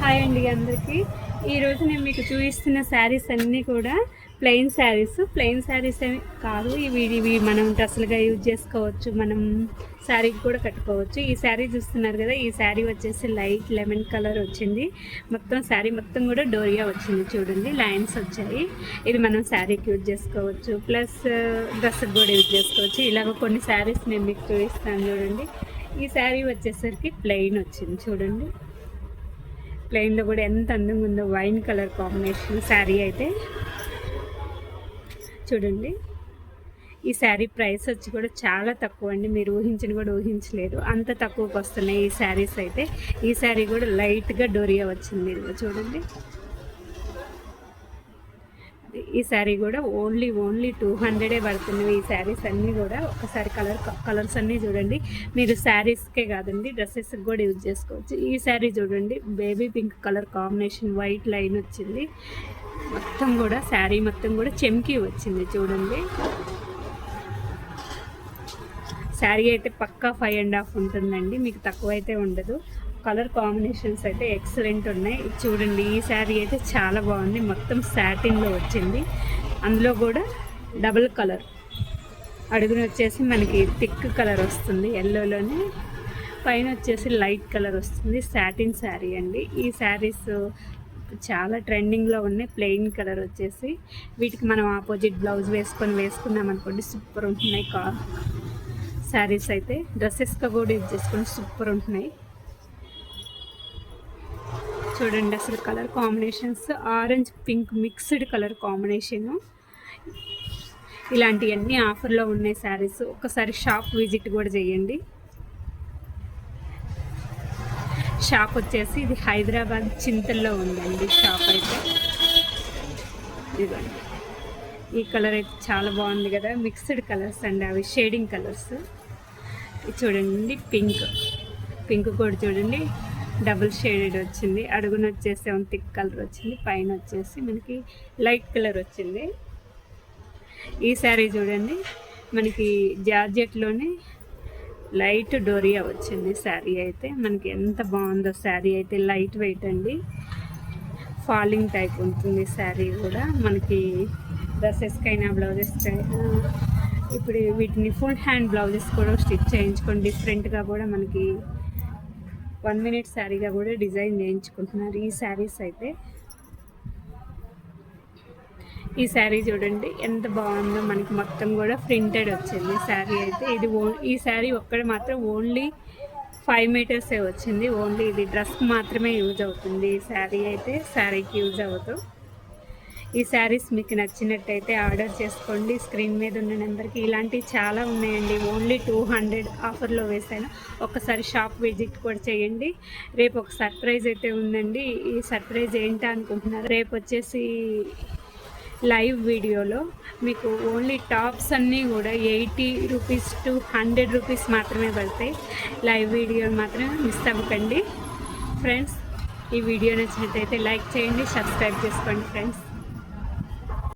Hi అండి అందరికీ. ఈరోజు నేను మీకు చూపిస్తున్న శారీస్ అన్నీ కూడా ప్లెయిన్ శారీస్ ఏమి కాదు. ఇవి మనం డ్రెస్సులుగా యూజ్ చేసుకోవచ్చు, మనం శారీకి కూడా కట్టుకోవచ్చు. ఈ శారీ చూస్తున్నారు కదా, ఈ శారీ వచ్చేసి లైట్ లెమన్ కలర్ వచ్చింది. మొత్తం శారీ మొత్తం కూడా డోరియా వచ్చింది. చూడండి, లైన్స్ వచ్చాయి. ఇది మనం శారీకి యూజ్ చేసుకోవచ్చు, ప్లస్ డ్రెస్కి కూడా యూజ్ చేసుకోవచ్చు. ఇలాగ కొన్ని శారీస్ నేను మీకు చూపిస్తాను. చూడండి, ఈ శారీ వచ్చేసరికి ప్లెయిన్ వచ్చింది. చూడండి, ప్లెయిన్లో కూడా ఎంత అందంగా ఉందో, వైన్ కలర్ కాంబినేషన్ శారీ అయితే. చూడండి, ఈ శారీ ప్రైస్ వచ్చి కూడా చాలా తక్కువ అండి. మీరు ఊహించలేరు, అంత తక్కువకి వస్తున్నాయి ఈ శారీస్ అయితే. ఈ శారీ కూడా లైట్గా డోరియా వచ్చింది. చూడండి, ఈ శారీ కూడా ఓన్లీ 200 పడుతున్నవి ఈ శారీస్ అన్నీ కూడా. ఒకసారి కలర్స్ అన్నీ చూడండి. మీరు శారీస్కే కాదండి, డ్రెస్సెస్కి కూడా యూజ్ చేసుకోవచ్చు. ఈ శారీ చూడండి, baby pink colour combination, white line వచ్చింది. మొత్తం కూడా శారీ మొత్తం కూడా చెమ్కీ వచ్చింది. చూడండి, శారీ అయితే పక్కా 5.5 ఉంటుందండి, మీకు తక్కువ అయితే ఉండదు. కలర్ కాంబినేషన్స్ అయితే ఎక్సలెంట్ ఉన్నాయి. చూడండి, ఈ శారీ అయితే చాలా బాగుంది. మొత్తం సాటిన్లో వచ్చింది, అందులో కూడా డబుల్ కలర్. అడుగున వచ్చేసి మనకి థిక్ కలర్ వస్తుంది ఎల్లోలోనే, పైన వచ్చేసి లైట్ కలర్ వస్తుంది. సాటిన్ శారీ అండి. ఈ శారీస్ చాలా ట్రెండింగ్లో ఉన్నాయి. ప్లెయిన్ కలర్ వచ్చేసి వీటికి మనం ఆపోజిట్ బ్లౌజ్ వేసుకున్నాం అనుకోండి, సూపర్ ఉంటున్నాయి శారీస్ అయితే. డ్రెస్సెస్గా కూడా యూజ్ చేసుకొని సూపర్ ఉంటున్నాయి. చూడండి, అసలు colour combinations orange pink mixed colour combination. ఇలాంటివన్నీ ఆఫర్లో ఉన్నాయి శారీస్. ఒకసారి షాప్ విజిట్ కూడా చేయండి. షాప్ వచ్చేసి ఇది హైదరాబాద్ చింతల్లో ఉందండి షాప్ అయితే. ఇదిగోండి, ఈ కలర్ అయితే చాలా బాగుంది కదా, మిక్స్డ్ కలర్స్ అండి, అవి షేడింగ్ కలర్స్. చూడండి, పింక్ కూడా చూడండి డబుల్ షేడెడ్ వచ్చింది. అడుగున వచ్చేసి థిక్ కలర్ వచ్చింది, పైన వచ్చేసి మనకి లైట్ కలర్ వచ్చింది. ఈ శారీ చూడండి, మనకి జార్జెట్లోనే లైట్ డోరియా వచ్చింది శారీ అయితే. మనకి ఎంత బాగుందో శారీ అయితే. లైట్ వెయిట్ అండి, ఫాలింగ్ టైప్ ఉంటుంది శారీ కూడా. మనకి డ్రెస్సెస్కైనా బ్లౌజెస్కైనా, ఇప్పుడు వీటిని ఫుల్ హ్యాండ్ బ్లౌజెస్ కూడా స్టిచ్ చేయించుకొని డిఫరెంట్గా కూడా మనకి 1 minute శారీగా కూడా డిజైన్ చేయించుకుంటున్నారు ఈ శారీస్ అయితే. ఈ శారీ చూడండి ఎంత బాగుందో, మనకి మొత్తం కూడా ప్రింటెడ్ వచ్చింది శారీ అయితే. ఈ శారీ ఒక్కడ మాత్రం ఓన్లీ 5 meters వచ్చింది. ఓన్లీ ఇది డ్రెస్కి మాత్రమే యూజ్ అవుతుంది ఈ శారీ అయితే, శారీకి యూజ్ అవుతూ. ఈ శారీస్ మీకు నచ్చినట్టయితే ఆర్డర్ చేసుకోండి, స్క్రీన్ మీద ఉన్న నెంబర్కి. ఇలాంటివి చాలా ఉన్నాయండి, ఓన్లీ 200 ఆఫర్లో వేసాను. ఒకసారి షాప్ విజిట్ కూడా చేయండి. రేపు ఒక సర్ప్రైజ్ అయితే ఉందండి. ఈ సర్ప్రైజ్ ఏంటా అనుకుంటున్నారు? రేపు వచ్చేసి లైవ్ వీడియోలో మీకు ఓన్లీ టాప్స్ అన్నీ కూడా 80 రూపీస్ to 100 రూపీస్ మాత్రమే పడతాయి. లైవ్ వీడియో మాత్రం మిస్ అవ్వకండి ఫ్రెండ్స్. ఈ వీడియో నచ్చినట్టయితే లైక్ చేయండి, సబ్స్క్రైబ్ చేసుకోండి ఫ్రెండ్స్.